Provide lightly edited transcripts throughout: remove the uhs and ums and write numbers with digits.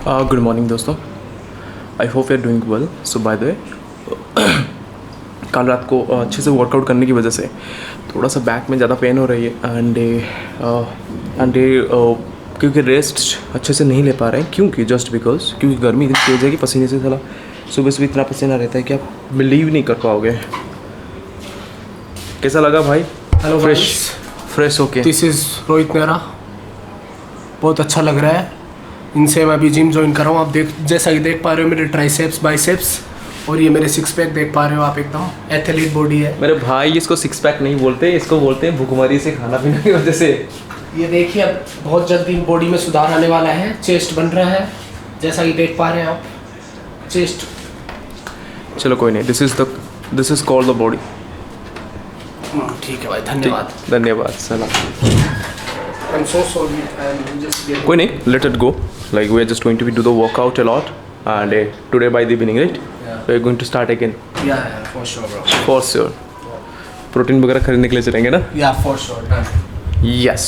Good morning दोस्तों, I hope you are doing well. So by the way, कल रात को अच्छे से वर्कआउट करने की वजह से थोड़ा सा बैक में ज़्यादा पेन हो रही है एंड क्योंकि रेस्ट अच्छे से नहीं ले पा रहे हैं, क्योंकि गर्मी इतनी तेज़ है कि पसीने से साला सुबह सुबह इतना पसीना रहता है कि आप बिलीव नहीं कर पाओगे। कैसा लगा भाई? हेलो, फ्रेश होके। This is Rohit Mehra. बहुत अच्छा लग रहा है। इनसे मैं अभी जिम ज्वाइन कर रहा हूँ। आप जैसा कि देख पा रहे हो मेरे ट्राइसेप्स, बाइसेप्स और ये मेरे सिक्स पैक देख पा रहे हो आप। एकदम एथलीट बॉडी है मेरे भाई। इसको सिक्स पैक नहीं बोलते, इसको बोलते हैं भूखमरी से खाना पीना की वजह से। ये देखिए, अब बहुत जल्दी बॉडी में सुधार आने वाला है। चेस्ट बन रहा है जैसा कि देख पा रहे हैं आप। चेस्ट, चलो कोई नहीं, this is called the body. ठीक है भाई, धन्यवाद सलाम। I'm so sorry, I'm just getting... कोई नहीं, let it go. Like we are just going to be do the workout a lot and today by the evening, right? We are going to start again. Yeah, for sure bro. For sure. Protein वगैरह खरीदने के लिए चलेंगे ना? Yeah, for sure, done. Yes.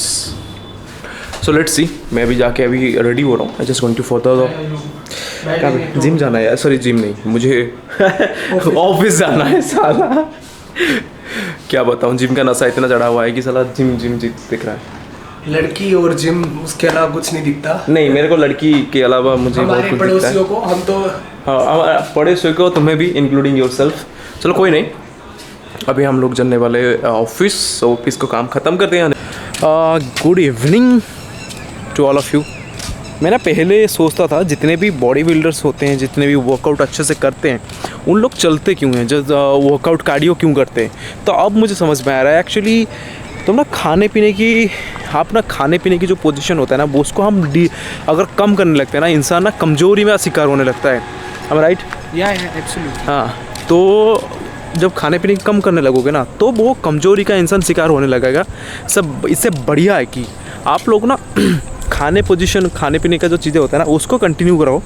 So let's see. मैं अभी जाके अभी रेडी हो रहा हूँ। I just going to for gym जाना है यार। सॉरी, जिम नहीं, मुझे ऑफिस जाना है साला। क्या बताऊँ, जिम का नशा इतना चढ़ा हुआ है कि साला जिम दिख रहा है। लड़की और जिम, उसके अलावा कुछ नहीं दिखता। नहीं, मेरे को लड़की के अलावा मुझे बहुत कुछ दिखता है। पड़ोसियों को हम तो, हाँ, पड़ोसियों को, तुम्हें भी इंक्लूडिंग योरसेल्फ। चलो कोई नहीं, अभी हम लोग जाने वाले ऑफिस को काम ख़त्म करते हैं। Good evening to all of you. मैं ना पहले सोचता था जितने भी बॉडी बिल्डर्स होते हैं, जितने भी वर्कआउट अच्छे से करते हैं, उन लोग चलते क्यों हैं, जब वर्कआउट कार्डियो क्यों करते हैं। तो अब मुझे समझ में आ रहा है एक्चुअली तुम ना खाने पीने की जो पोजीशन होता है ना, वो उसको हम अगर कम करने लगते हैं ना, इंसान ना कमज़ोरी में शिकार होने लगता है। am I right? एब्सोल्युटली। हाँ, तो जब खाने पीने कम करने लगोगे ना, तो वो कमज़ोरी का इंसान शिकार होने लगेगा। सब इससे बढ़िया है कि आप लोग ना खाने पीने का जो चीज़ें होता है ना, उसको कंटिन्यू कराओ।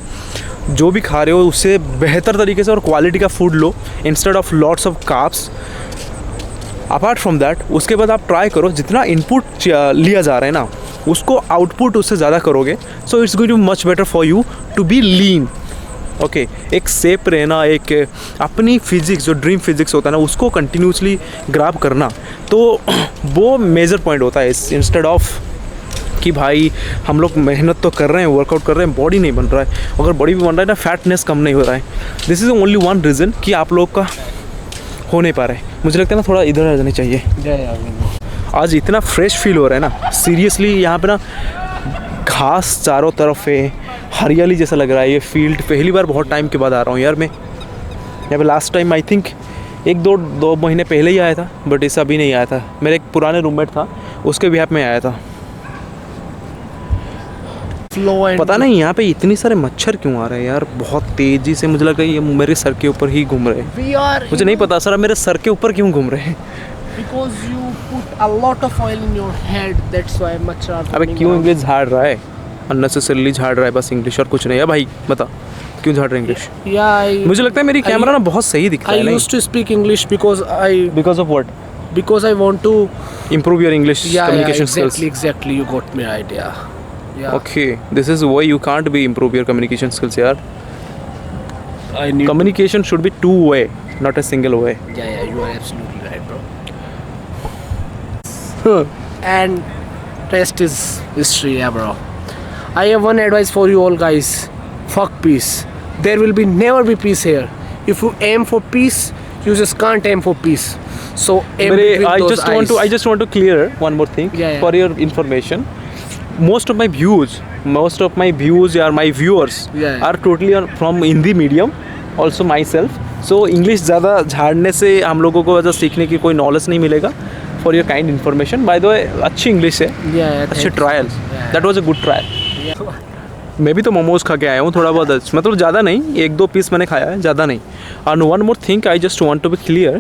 जो भी खा रहे हो उससे बेहतर तरीके से और क्वालिटी का food low instead of lots of carbs. Apart from that, उसके बाद आप ट्राई करो जितना इनपुट लिया जा रहा है ना, उसको आउटपुट उससे ज़्यादा करोगे। So it's going to much better for you to be lean. Okay, एक सेफ रहना, एक अपनी फिजिक्स जो ड्रीम फिजिक्स होता है ना, उसको कंटिन्यूसली ग्रैब करना, तो वो मेजर पॉइंट होता है। इंस्टेड ऑफ कि भाई हम लोग मेहनत तो कर रहे हैं, वर्कआउट कर रहे हैं, बॉडी नहीं बन रहा है। अगर बॉडी भी बन रहा है ना, फैटनेस कम नहीं हो रहा है। This is only one reason कि आप लोग का हो नहीं पा रहा है। मुझे लगता है ना थोड़ा इधर आ जाना चाहिए। आज इतना फ्रेश फील हो रहा है ना, सीरियसली। यहाँ पे ना घास चारों तरफ है, हरियाली जैसा लग रहा है। ये फील्ड पहली बार बहुत टाइम के बाद आ रहा हूँ यार मैं यहाँ पे। लास्ट टाइम आई थिंक दो महीने पहले ही आया था, बट इस अभी नहीं आया था। मेरे एक पुराने रूममेट था, उसके बिहाफ में आया था। पता नहीं यहाँ पे इतनी सारे मच्छर क्यों आ रहे हैं यार, बहुत तेज़ी से। मुझे लगा ये मेरे सर के ऊपर ही घूम रहे हैं। मुझे नहीं पता सर मेरे सर के ऊपर क्यों घूम रहे हैं। Because you put a lot of oil in your head, that's why मच्छर are. अबे क्यों इंग्लिश झाड़ रहा है? अननेसेसरीली झाड़ रहा है बस इंग्लिश, और कुछ नहीं है भाई। बता क्यों झाड़ रहे इंग्लिश? मुझे लगता है मेरी कैमरा ना बहुत सही दिखता है। I used to speak English because of what? Because I want to improve your English communication skills. Exactly, you got my idea. Yeah. Okay, this is why you can't be improve your communication skills yaar. Communication should be two way, not a single way. Yeah, you are absolutely right, bro. And rest is history, yeah, bro. I have one advice for you all guys. Fuck peace. There will be never be peace here. If you aim for peace, you just can't aim for peace. So aim between those eyes. I just want to clear one more thing for your information. Most of my views or my viewers are totally from Hindi medium, also myself. So English ज़्यादा झाड़ने से हम लोगों को वजह सीखने की कोई knowledge नहीं मिलेगा। For your kind information, by the way, अच्छी इंग्लिश है। अच्छे trial, that was a good trial. मैं भी तो मोमोज खा के आया हूँ थोड़ा बहुत, मतलब ज़्यादा नहीं, 1-2 पीस मैंने खाया है, ज़्यादा नहीं। And one more thing, I just want to be clear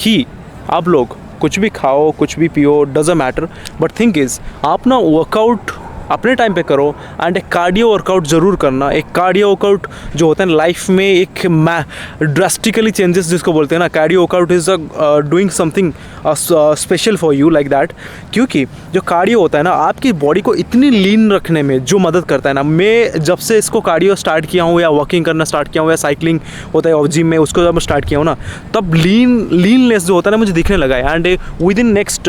कि आप लोग कुछ भी खाओ, कुछ भी पियो, doesn't matter, but think is आप ना वर्कआउट अपने टाइम पे करो। एंड एक कार्डियो वर्कआउट ज़रूर करना। एक कार्डियो वर्कआउट जो होता है लाइफ में एक ड्रास्टिकली चेंजेस जिसको बोलते हैं ना, cardio workout is doing something special for you like that. क्योंकि जो कार्डियो होता है ना आपकी बॉडी को इतनी लीन रखने में जो मदद करता है ना, मैं जब से इसको कार्डियो स्टार्ट किया हूँ या वॉकिंग करना स्टार्ट किया हूँ या साइकिलिंग होता है जिम में उसको जब स्टार्ट किया हूँ ना, तब लीननेस जो होता है ना मुझे दिखने लगा है। And within next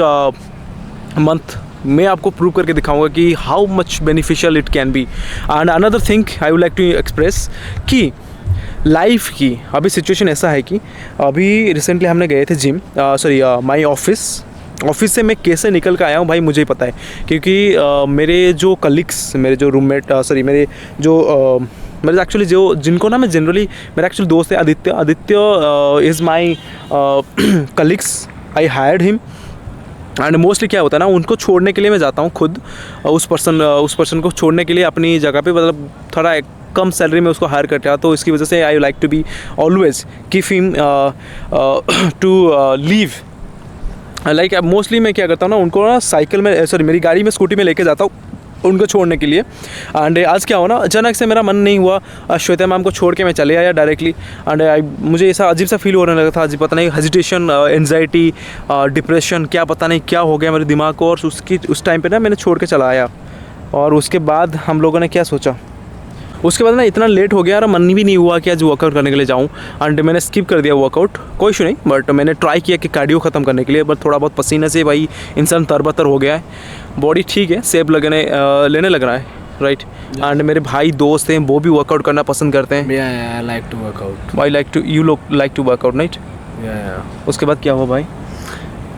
month मैं आपको प्रूव करके दिखाऊंगा कि how much beneficial it can be. And another thing I would like to express कि लाइफ की अभी सिचुएशन ऐसा है कि अभी रिसेंटली हमने गए थे जिम, सॉरी माई ऑफिस से मैं कैसे निकल कर आया हूँ भाई मुझे ही पता है। क्योंकि मेरे जो कलीग्स, मेरे जो रूममेट, सॉरी मेरे एक्चुअली जो जिनको ना मैं जनरली मेरा एक्चुअली दोस्त है Aditya is my colleagues, I hired him. And mostly क्या होता है ना, उनको छोड़ने के लिए मैं जाता हूँ खुद, उस पर्सन को छोड़ने के लिए अपनी जगह पे, मतलब थोड़ा कम सैलरी में उसको हायर करता है। तो इसकी वजह से I like to be always keep him to leave. Like mostly मैं क्या करता हूँ ना, उनको ना साइकिल में, सॉरी मेरी गाड़ी में, स्कूटी में लेके जाता हूँ उनको छोड़ने के लिए। एंड आज क्या हो ना, अचानक से मेरा मन नहीं हुआ, श्वेता मैम को छोड़ के मैं चले आया डायरेक्टली। एंड मुझे ऐसा अजीब सा फील होने लगा था, अजीब पता नहीं, हेजिटेशन, एंजाइटी, डिप्रेशन, क्या पता नहीं क्या हो गया मेरे दिमाग को। और उस टाइम पे ना मैंने छोड़ के चला आया। और उसके बाद हम लोगों ने क्या सोचा, उसके बाद ना इतना लेट हो गया और मन भी नहीं हुआ कि आज वर्कआउट करने के लिए जाऊँ। एंड मैंने स्किप कर दिया वर्कआउट, कोई इशू नहीं, बट मैंने ट्राई किया कि कार्डियो ख़त्म करने के लिए। बट थोड़ा बहुत पसीने से भाई इंसान तरबतर हो गया है, बॉडी ठीक है, सेप लेने लग रहा है, राइट। एंड मेरे भाई दोस्त हैं वो भी वर्कआउट करना पसंद करते हैं। I like to workout. I like to, you लोग लाइक टू वर्कआउट, राइट। उसके बाद क्या हुआ भाई?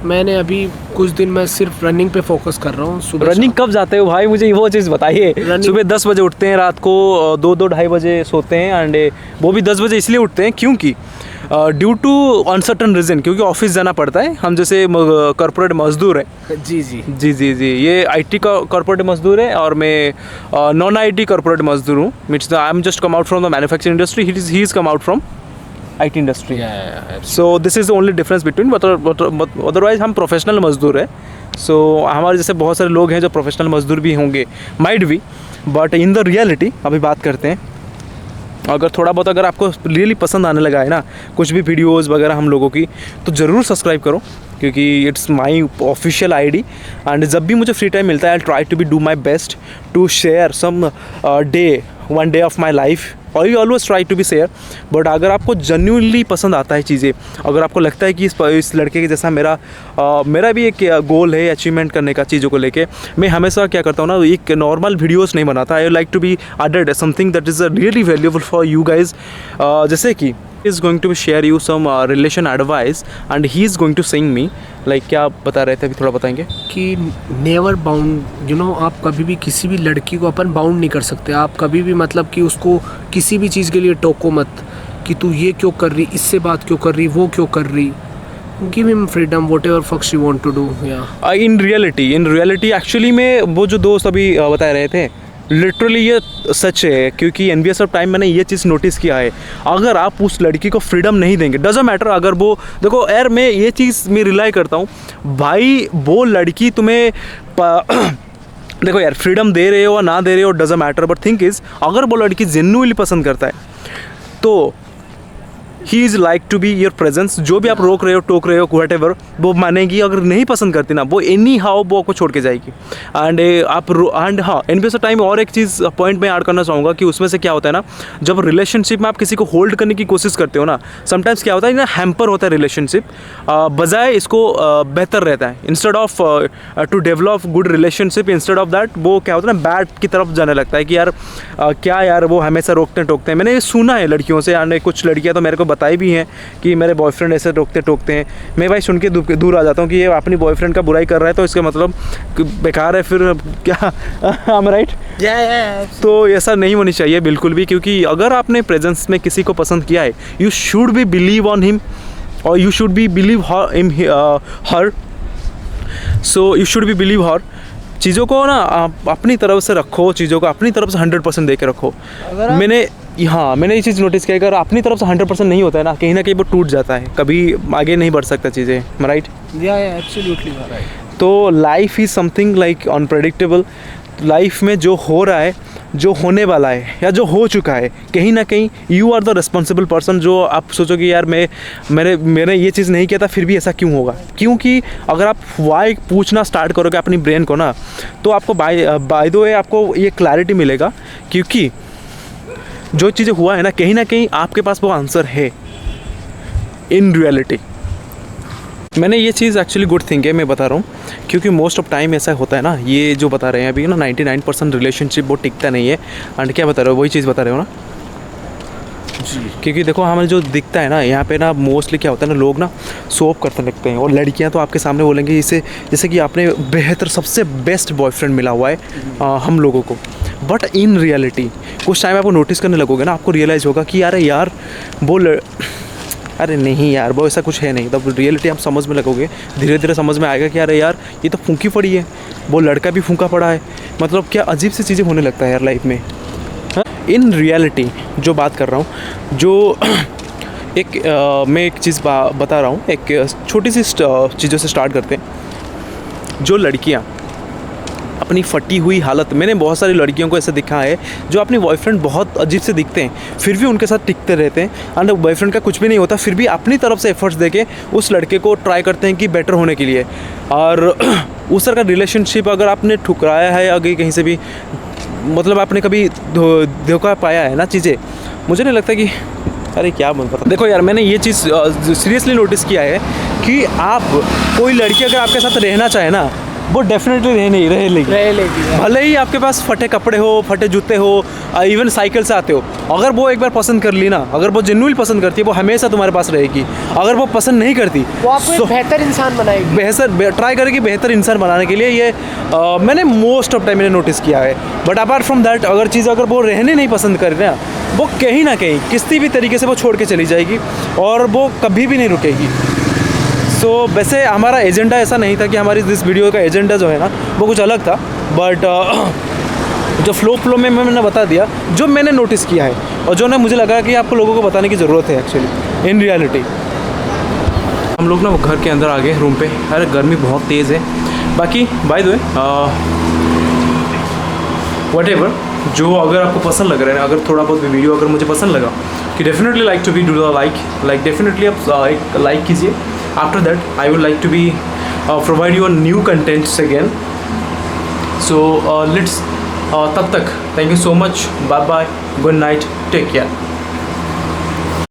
मैंने अभी कुछ दिन मैं सिर्फ रनिंग पे फोकस कर रहा हूँ। सुबह रनिंग कब जाते हो भाई, मुझे वो चीज़ बताइए। सुबह 10 बजे उठते हैं, रात को 2-2 बजे सोते हैं। एंड वो भी 10 बजे इसलिए उठते हैं क्योंकि ड्यू टू अनसर्टन रीज़न, क्योंकि ऑफिस जाना पड़ता है। हम जैसे कॉर्पोरेट मजदूर हैं। जी, ये IT का कॉर्पोरेट मजदूर है और मैं नॉन IT कॉर्पोरेट मजदूर हूँ। Means I am just come out from the manufacturing industry, he is come out from IT industry. So this is the only difference between, otherwise हम प्रोफेशनल मजदूर हैं। सो हमारे जैसे बहुत सारे लोग हैं जो प्रोफेशनल मजदूर भी होंगे, माइट भी, बट इन द रियलिटी अभी बात करते हैं। अगर थोड़ा बहुत अगर आपको रियली पसंद आने लगा है ना कुछ भी वीडियोज़ वगैरह हम लोगों की, तो ज़रूर सब्सक्राइब करो, क्योंकि it's my official ID। And जब भी मुझे फ्री टाइम मिलता है I try to be do my best to share some one day of my life. I always try to be share. But अगर आपको जेन्युइनली पसंद आता है चीज़ें, अगर आपको लगता है कि इस लड़के के जैसा मेरा भी एक गोल है अचीवमेंट करने का चीज़ों को लेके, मैं हमेशा क्या करता हूँ ना, एक नॉर्मल वीडियोस नहीं बनाता। I like to be added something that is really valuable for you guys. जैसे कि is going to share you some relation advice and he is going to sing me like, क्या बता रहे थे अभी, थोड़ा बताएंगे? कि नेवर बाउंड, आप कभी भी किसी भी लड़की को अपन बाउंड नहीं कर सकते। आप कभी भी मतलब कि उसको किसी भी चीज़ के लिए टोको मत कि तू ये क्यों कर रही, इससे बात क्यों कर रही, वो क्यों कर रही। Give him freedom, whatever fuck she want to do. In reality actually में वो जो दोस्त अभी बता रहे थे, लिटरली ये सच है। क्योंकि NVS ऑफ टाइम मैंने ये चीज़ नोटिस किया है, अगर आप उस लड़की को फ्रीडम नहीं देंगे, डजंट मैटर अगर वो, देखो यार मैं ये चीज़ में रिलाई करता हूँ भाई, वो लड़की तुम्हें देखो यार, फ्रीडम दे रहे हो या ना दे रहे हो doesn't matter, but think is अगर वो लड़की जेन्युइनली पसंद करता है तो ही is like to be your presence. जो भी आप रोक रहे हो, टोक रहे हो, वट एवर, वो मानेगी। अगर नहीं पसंद करती ना, वो एनी हाउ वो आपको छोड़ के जाएगी। एंड हाँ, NVS ऑफ टाइम और एक चीज़ पॉइंट में ऐड करना चाहूँगा कि उसमें से क्या होता है ना, जब रिलेशनशिप में आप किसी को होल्ड करने की कोशिश करते हो ना, समटाइम्स क्या होता है ना, हैम्पर होता है रिलेशनशिप, बजाय इसको बेहतर रहता है। Instead of to develop good relationship, instead of that वो क्या होता है ना, बैड की तरफ जाने लगता है कि यार क्या यार वो हमेशा रोकते टोकते हैं। मैंने ये सुना है लड़कियों से, एंड कुछ लड़कियाँ तो मेरे को बताई भी हैं कि मेरे बॉयफ्रेंड ऐसे टोकते हैं। मैं भाई सुन के दूर आ जाता हूँ कि ये अपनी बॉयफ्रेंड का बुराई कर रहा है, तो इसका मतलब बेकार है फिर क्या। I am right? तो ऐसा नहीं होनी चाहिए बिल्कुल भी, क्योंकि अगर आपने प्रेजेंस में किसी को पसंद किया है, you should be believe on him और you should be believe her. So you should be believe her. चीज़ों को ना आप अपनी तरफ से रखो, चीज़ों को अपनी तरफ से 100% दे के रखो। मैंने ये चीज़ नोटिस किया, अगर अपनी तरफ से 100% नहीं होता है ना, कहीं ना कहीं वो टूट जाता है, कभी आगे नहीं बढ़ सकता चीज़ें, राइट? Absolutely right. तो life is something like unpredictable. Life में जो हो रहा है, जो होने वाला है या जो हो चुका है, कहीं ना कहीं you are the responsible person. जो आप सोचोगे यार मैंने ये चीज़ नहीं किया था फिर भी ऐसा क्यों होगा, क्योंकि अगर आप वाई पूछना स्टार्ट करोगे अपनी ब्रेन को ना, तो आपको बाय द वे आपको ये क्लैरिटी मिलेगा, क्योंकि जो चीज़ें हुआ है ना कहीं आपके पास वो आंसर है इन रियलिटी। मैंने ये चीज़ एक्चुअली गुड थिंग है, मैं बता रहा हूँ, क्योंकि मोस्ट ऑफ टाइम ऐसा होता है ना, ये जो बता रहे हैं अभी ना 99% रिलेशनशिप वो टिकता नहीं है। एंड क्या बता रहे हो, वही चीज़ बता रहे हो ना जी। क्योंकि देखो हमें जो दिखता है ना यहाँ पे ना, मोस्टली क्या होता है ना, लोग ना शो ऑफ करते लगते हैं, और लड़कियाँ तो आपके सामने बोलेंगे इसे जैसे कि आपने बेहतर सबसे बेस्ट बॉयफ्रेंड मिला हुआ है हम लोगों को। बट इन रियलिटी कुछ टाइम आपको नोटिस करने लगोगे ना, आपको रियलाइज़ होगा कि यार वो अरे नहीं यार वो ऐसा कुछ है नहीं। तब रियलिटी आप समझ में लगोगे, धीरे धीरे समझ में आएगा कि अरे यार ये तो फूंकी पड़ी है, वो लड़का भी फूंका पड़ा है। मतलब क्या अजीब सी चीज़ें होने लगता है यार लाइफ में। इन रियलिटी जो बात कर रहा हूँ, जो मैं एक चीज़ बता रहा हूँ, एक छोटी सी चीज़ों से स्टार्ट करते हैं। जो लड़कियाँ अपनी फटी हुई हालत, मैंने बहुत सारी लड़कियों को ऐसे दिखा है जो अपने बॉयफ्रेंड बहुत अजीब से दिखते हैं फिर भी उनके साथ टिकते रहते हैं, एंड बॉयफ्रेंड का कुछ भी नहीं होता फिर भी अपनी तरफ से एफर्ट्स देके उस लड़के को ट्राई करते हैं कि बेटर होने के लिए। और उस तरह का रिलेशनशिप अगर आपने ठुकराया है अगर कहीं से भी, मतलब आपने कभी धोखा पाया है ना चीज़ें, मुझे नहीं लगता कि अरे क्या मैं पता। देखो यार मैंने ये चीज़ सीरियसली नोटिस किया है कि आप कोई लड़की अगर आपके साथ रहना चाहे ना, वो डेफिनेटली रह लेगी। भले ही आपके पास फटे कपड़े हो, फटे जूते हो, इवन साइकिल से आते हो, अगर वो एक बार पसंद कर ली ना, अगर वो जेन्युइन पसंद करती है, वो हमेशा तुम्हारे पास रहेगी। अगर वो पसंद नहीं करती, वो आपको एक बेहतर इंसान बनाएगी, ट्राई करेगी बेहतर इंसान बनाने के लिए। ये मैंने मोस्ट ऑफ टाइम मैंने नोटिस किया है। बट अपार्ट फ्रॉम दैट अगर वो रहने नहीं पसंद कर रहे ना, वो कहीं ना कहीं किसी भी तरीके से वो छोड़ के चली जाएगी और वो कभी भी नहीं रुकेगी। सो वैसे हमारा एजेंडा ऐसा नहीं था कि हमारी इस वीडियो का एजेंडा जो है ना वो कुछ अलग था, बट जो फ्लो में मैंने बता दिया जो मैंने नोटिस किया है और जो ना मुझे लगा कि आपको लोगों को बताने की ज़रूरत है एक्चुअली इन रियलिटी। हम लोग ना वो घर के अंदर आ गए रूम पे। अरे गर्मी बहुत तेज़ है। बाकी बाय द वे व्हाटएवर, जो अगर आपको पसंद लग रहा है ना, अगर थोड़ा बहुत भी वीडियो अगर मुझे पसंद लगा कि definitely like to be do the like definitely आप एक लाइक कीजिए। After that, I would like to be provide you new contents again. So let's तब तक thank you so much. Bye bye. Good night. Take care.